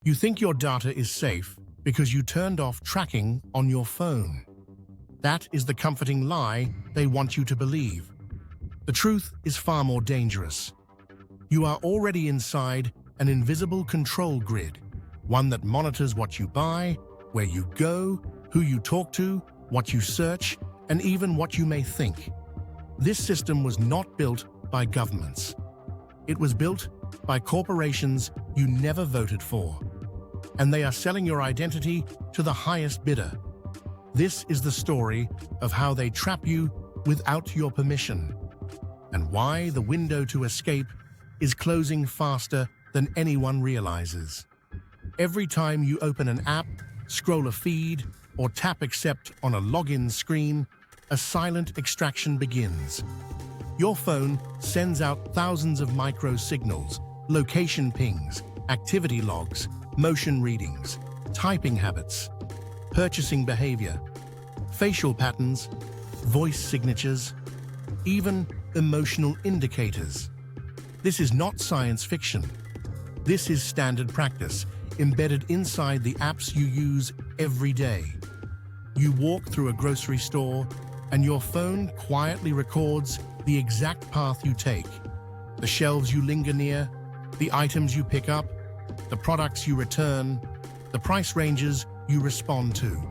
You think your data is safe because you turned off tracking on your phone. That is the comforting lie they want you to believe. The truth is far more dangerous. You are already inside an invisible control grid, one that monitors what you buy, where you go, who you talk to, what you search, and even what you may think. This system was not built by governments. It was built by corporations you never voted for. And they are selling your identity to the highest bidder. This is the story of how they trap you without your permission, and why the window to escape is closing faster than anyone realizes. Every time you open an app, scroll a feed, or tap accept on a login screen, a silent extraction begins. Your phone sends out thousands of micro signals, location pings, activity logs, motion readings, typing habits, purchasing behavior, facial patterns, voice signatures, even emotional indicators. This is not science fiction. This is standard practice, embedded inside the apps you use every day. You walk through a grocery store, and your phone quietly records the exact path you take, the shelves you linger near, the items you pick up, the products you return, the price ranges you respond to.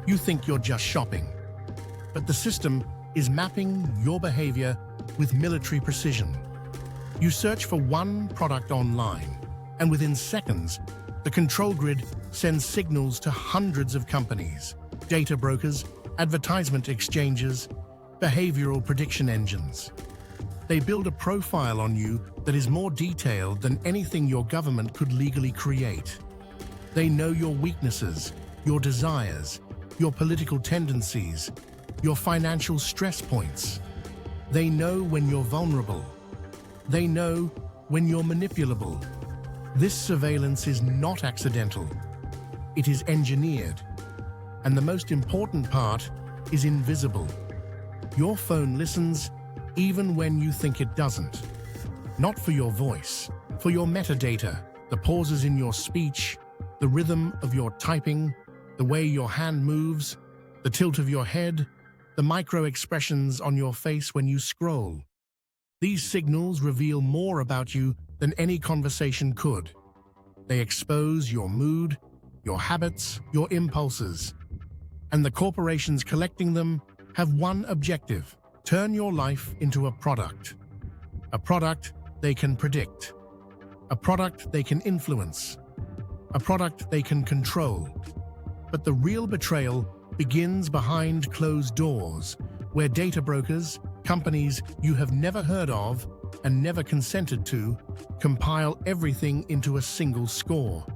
You think you're just shopping, but the system is mapping your behavior with military precision. You search for one product online, and within seconds, the control grid sends signals to hundreds of companies, data brokers, advertisement exchanges, behavioral prediction engines. They build a profile on you that is more detailed than anything your government could legally create. They know your weaknesses, your desires, your political tendencies, your financial stress points. They know when you're vulnerable. They know when you're manipulable. This surveillance is not accidental. It is engineered. And the most important part is invisible. Your phone listens even when you think it doesn't. Not for your voice, for your metadata, the pauses in your speech, the rhythm of your typing, the way your hand moves, the tilt of your head, the micro-expressions on your face when you scroll. These signals reveal more about you than any conversation could. They expose your mood, your habits, your impulses. And the corporations collecting them have one objective: turn your life into a product. A product they can predict. A product they can influence. A product they can control. But the real betrayal begins behind closed doors, where data brokers, companies you have never heard of and never consented to, compile everything into a single score.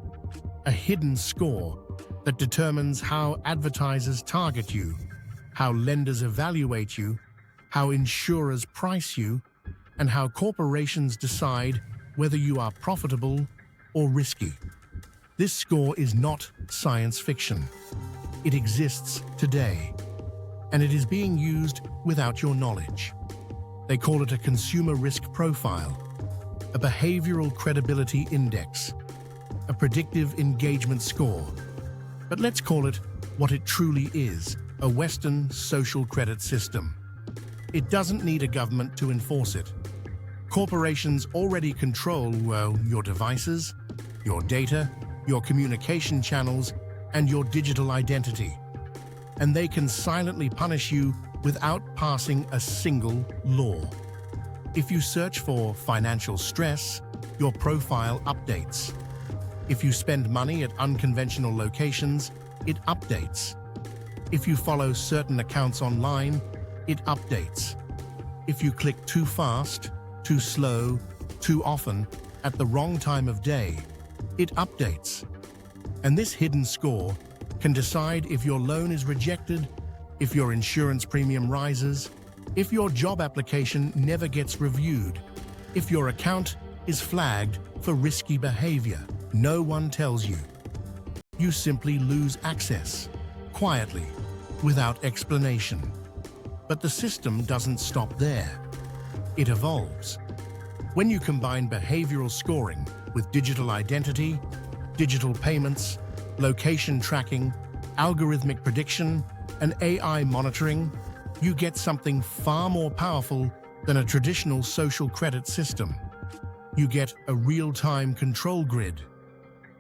A hidden score that determines how advertisers target you, how lenders evaluate you, how insurers price you, and how corporations decide whether you are profitable or risky. This score is not science fiction. It exists today, and it is being used without your knowledge. They call it a consumer risk profile, a behavioral credibility index, a predictive engagement score. But let's call it what it truly is: a Western social credit system. It doesn't need a government to enforce it. Corporations already control, well, your devices, your data, your communication channels, and your digital identity. And they can silently punish you without passing a single law. If you search for financial stress, your profile updates. If you spend money at unconventional locations, it updates. If you follow certain accounts online, it updates. If you click too fast, too slow, too often, at the wrong time of day, it updates. And this hidden score can decide if your loan is rejected, if your insurance premium rises, if your job application never gets reviewed, if your account is flagged for risky behavior. No one tells you. You simply lose access, quietly, without explanation. But the system doesn't stop there. It evolves. When you combine behavioral scoring with digital identity, digital payments, location tracking, algorithmic prediction, and AI monitoring, you get something far more powerful than a traditional social credit system. You get a real-time control grid,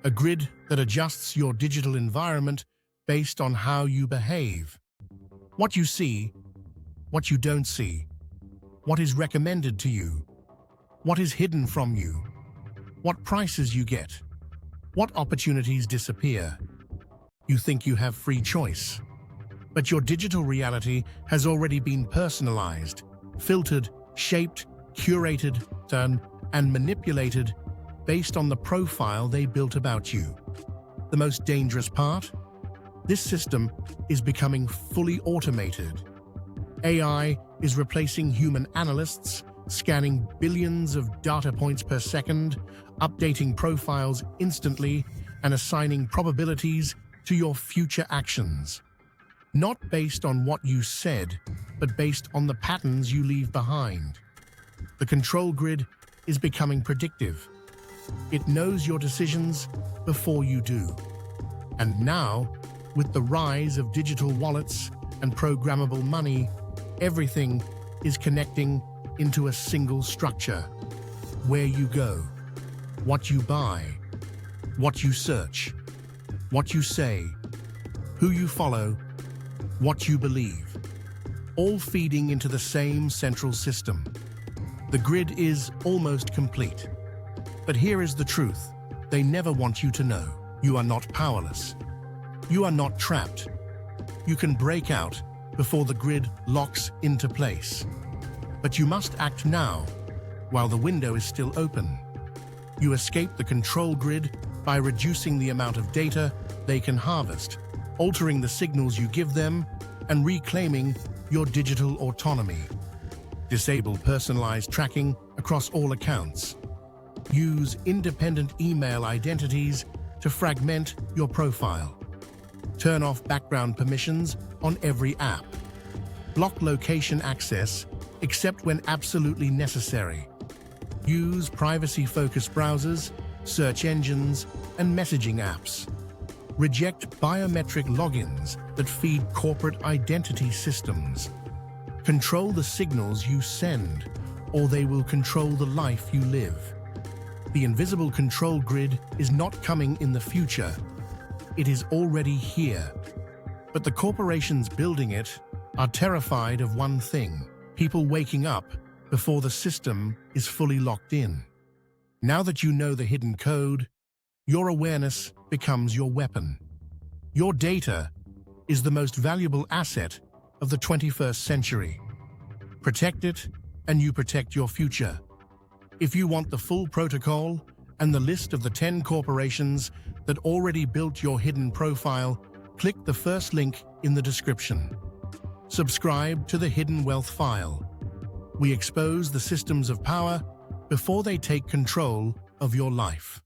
a grid that adjusts your digital environment based on how you behave. What you see, what you don't see, what is recommended to you, what is hidden from you, what prices you get, what opportunities disappear. You think you have free choice, but your digital reality has already been personalized, filtered, shaped, curated, and manipulated based on the profile they built about you. The most dangerous part? This system is becoming fully automated. AI is replacing human analysts, scanning billions of data points per second, updating profiles instantly, and assigning probabilities to your future actions. Not based on what you said, but based on the patterns you leave behind. The control grid is becoming predictive. It knows your decisions before you do. And now, with the rise of digital wallets and programmable money, everything is connecting into a single structure. Where you go, what you buy, what you search, what you say, who you follow, what you believe, all feeding into the same central system. The grid is almost complete. But here is the truth. They never want you to know. You are not powerless. You are not trapped. You can break out before the grid locks into place. But you must act now, while the window is still open. You escape the control grid by reducing the amount of data they can harvest, altering the signals you give them, and reclaiming your digital autonomy. Disable personalized tracking across all accounts. Use independent email identities to fragment your profile. Turn off background permissions on every app. Block location access except when absolutely necessary. Use privacy-focused browsers, search engines, and messaging apps. Reject biometric logins that feed corporate identity systems. Control the signals you send, or they will control the life you live. The invisible control grid is not coming in the future. It is already here. But the corporations building it are terrified of one thing: people waking up before the system is fully locked in. Now that you know the hidden code, your awareness becomes your weapon. Your data is the most valuable asset of the 21st century. Protect it, and you protect your future. If you want the full protocol and the list of the 10 corporations that already built your hidden profile, click the first link in the description. Subscribe to the Hidden Wealth File. We expose the systems of power before they take control of your life.